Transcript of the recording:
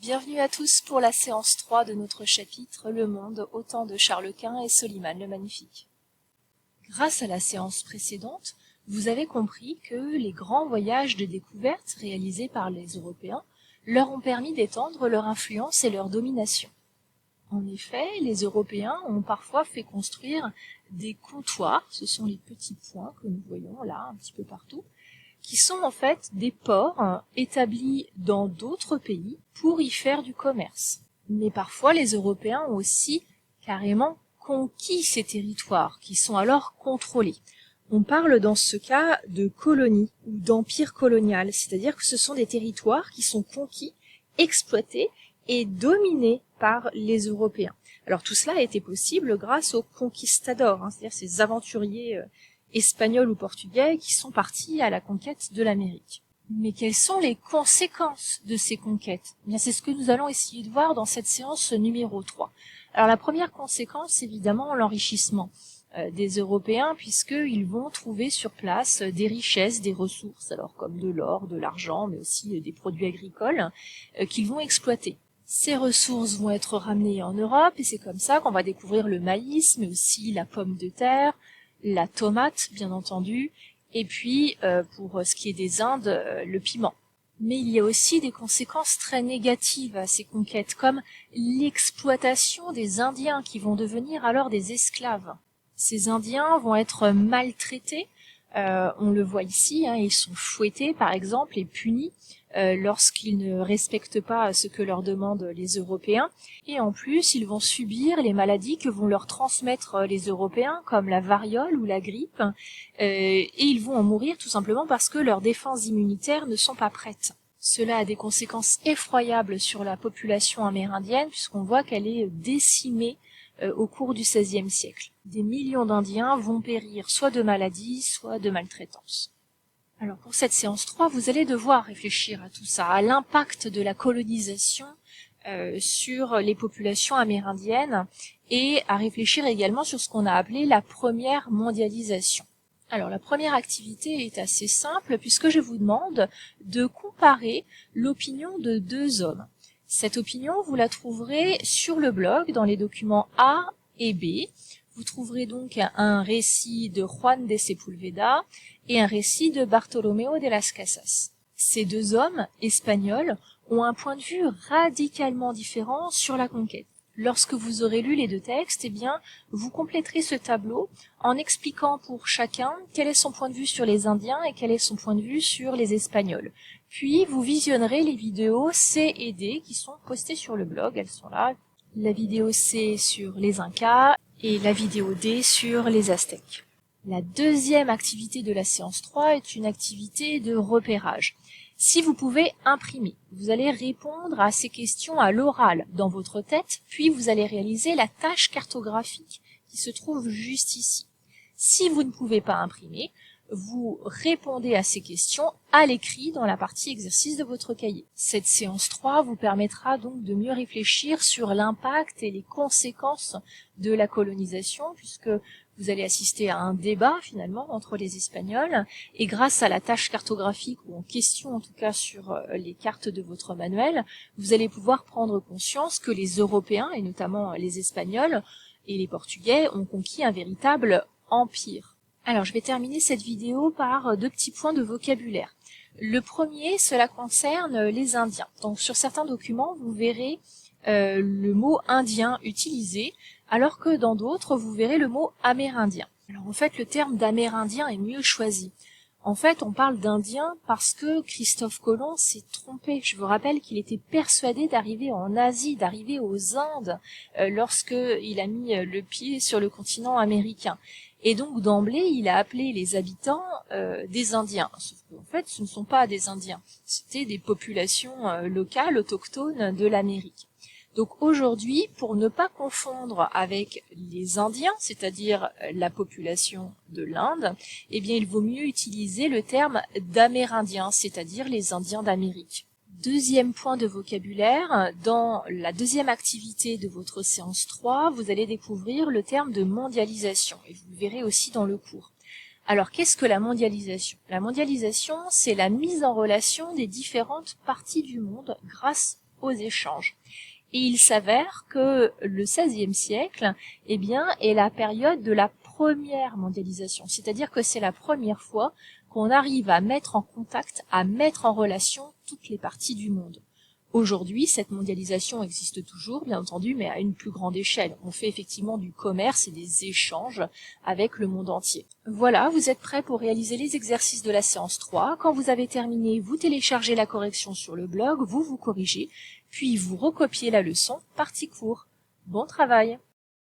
Bienvenue à tous pour la séance 3 de notre chapitre Le Monde au temps de Charles Quint et Soliman le Magnifique. Grâce à la séance précédente, vous avez compris que les grands voyages de découverte réalisés par les Européens leur ont permis d'étendre leur influence et leur domination. En effet, les Européens ont parfois fait construire des comptoirs, ce sont les petits points que nous voyons là un petit peu partout, qui sont en fait des ports établis dans d'autres pays pour y faire du commerce. Mais parfois, les Européens ont aussi carrément conquis ces territoires, qui sont alors contrôlés. On parle dans ce cas de colonies ou d'empire colonial, c'est-à-dire que ce sont des territoires qui sont conquis, exploités et dominés par les Européens. Alors tout cela a été possible grâce aux conquistadors, c'est-à-dire ces aventuriers espagnols ou portugais qui sont partis à la conquête de l'Amérique. Mais quelles sont les conséquences de ces conquêtes ? Eh bien, c'est ce que nous allons essayer de voir dans cette séance numéro 3. Alors la première conséquence, c'est évidemment l'enrichissement des Européens, puisqu'ils vont trouver sur place des richesses, des ressources, alors comme de l'or, de l'argent, mais aussi des produits agricoles, qu'ils vont exploiter. Ces ressources vont être ramenées en Europe, et c'est comme ça qu'on va découvrir le maïs, mais aussi la pomme de terre, la tomate, bien entendu, et puis, pour ce qui est des Indes, le piment. Mais il y a aussi des conséquences très négatives à ces conquêtes, comme l'exploitation des Indiens qui vont devenir alors des esclaves. Ces Indiens vont être maltraités, on le voit ici, ils sont fouettés par exemple et punis lorsqu'ils ne respectent pas ce que leur demandent les Européens. Et en plus, ils vont subir les maladies que vont leur transmettre les Européens, comme la variole ou la grippe, et ils vont en mourir tout simplement parce que leurs défenses immunitaires ne sont pas prêtes. Cela a des conséquences effroyables sur la population amérindienne, puisqu'on voit qu'elle est décimée au cours du XVIe siècle. Des millions d'Indiens vont périr soit de maladies, soit de maltraitance. Alors pour cette séance 3, vous allez devoir réfléchir à tout ça, à l'impact de la colonisation sur les populations amérindiennes et à réfléchir également sur ce qu'on a appelé la première mondialisation. Alors la première activité est assez simple puisque je vous demande de comparer l'opinion de deux hommes. Cette opinion, vous la trouverez sur le blog dans les documents A et B. Vous trouverez donc un récit de Juan de Sepúlveda et un récit de Bartolomeo de las Casas. Ces deux hommes espagnols ont un point de vue radicalement différent sur la conquête. Lorsque vous aurez lu les deux textes, vous compléterez ce tableau en expliquant pour chacun quel est son point de vue sur les Indiens et quel est son point de vue sur les Espagnols. Puis vous visionnerez les vidéos C et D qui sont postées sur le blog, elles sont là. La vidéo C sur les Incas et la vidéo D sur les Aztèques. La deuxième activité de la séance 3 est une activité de repérage. Si vous pouvez imprimer, vous allez répondre à ces questions à l'oral dans votre tête, puis vous allez réaliser la tâche cartographique qui se trouve juste ici. Si vous ne pouvez pas imprimer, vous répondez à ces questions à l'écrit dans la partie exercice de votre cahier. Cette séance 3 vous permettra donc de mieux réfléchir sur l'impact et les conséquences de la colonisation, puisque vous allez assister à un débat finalement entre les Espagnols, et grâce à la tâche cartographique, ou en question en tout cas sur les cartes de votre manuel, vous allez pouvoir prendre conscience que les Européens, et notamment les Espagnols et les Portugais, ont conquis un véritable empire. Alors, je vais terminer cette vidéo par deux petits points de vocabulaire. Le premier, cela concerne les Indiens. Donc, sur certains documents, vous verrez le mot indien utilisé, alors que dans d'autres, vous verrez le mot amérindien. Alors, en fait, le terme d'amérindien est mieux choisi. En fait, on parle d'Indien parce que Christophe Colomb s'est trompé. Je vous rappelle qu'il était persuadé d'arriver en Asie, d'arriver aux Indes, lorsqu'il a mis le pied sur le continent américain. Et donc, d'emblée, il a appelé les habitants des Indiens. Sauf qu'en fait, ce ne sont pas des Indiens. C'était des populations locales, autochtones de l'Amérique. Donc aujourd'hui, pour ne pas confondre avec les Indiens, c'est-à-dire la population de l'Inde, il vaut mieux utiliser le terme d'Amérindiens, c'est-à-dire les Indiens d'Amérique. Deuxième point de vocabulaire, dans la deuxième activité de votre séance 3, vous allez découvrir le terme de mondialisation, et vous le verrez aussi dans le cours. Alors, qu'est-ce que la mondialisation ? La mondialisation, c'est la mise en relation des différentes parties du monde grâce aux échanges. Et il s'avère que le XVIe siècle, est la période de la première mondialisation. C'est-à-dire que c'est la première fois qu'on arrive à mettre en contact, à mettre en relation toutes les parties du monde. Aujourd'hui, cette mondialisation existe toujours, bien entendu, mais à une plus grande échelle. On fait effectivement du commerce et des échanges avec le monde entier. Voilà, vous êtes prêts pour réaliser les exercices de la séance 3. Quand vous avez terminé, vous téléchargez la correction sur le blog, vous corrigez, puis vous recopiez la leçon, partie cours. Bon travail!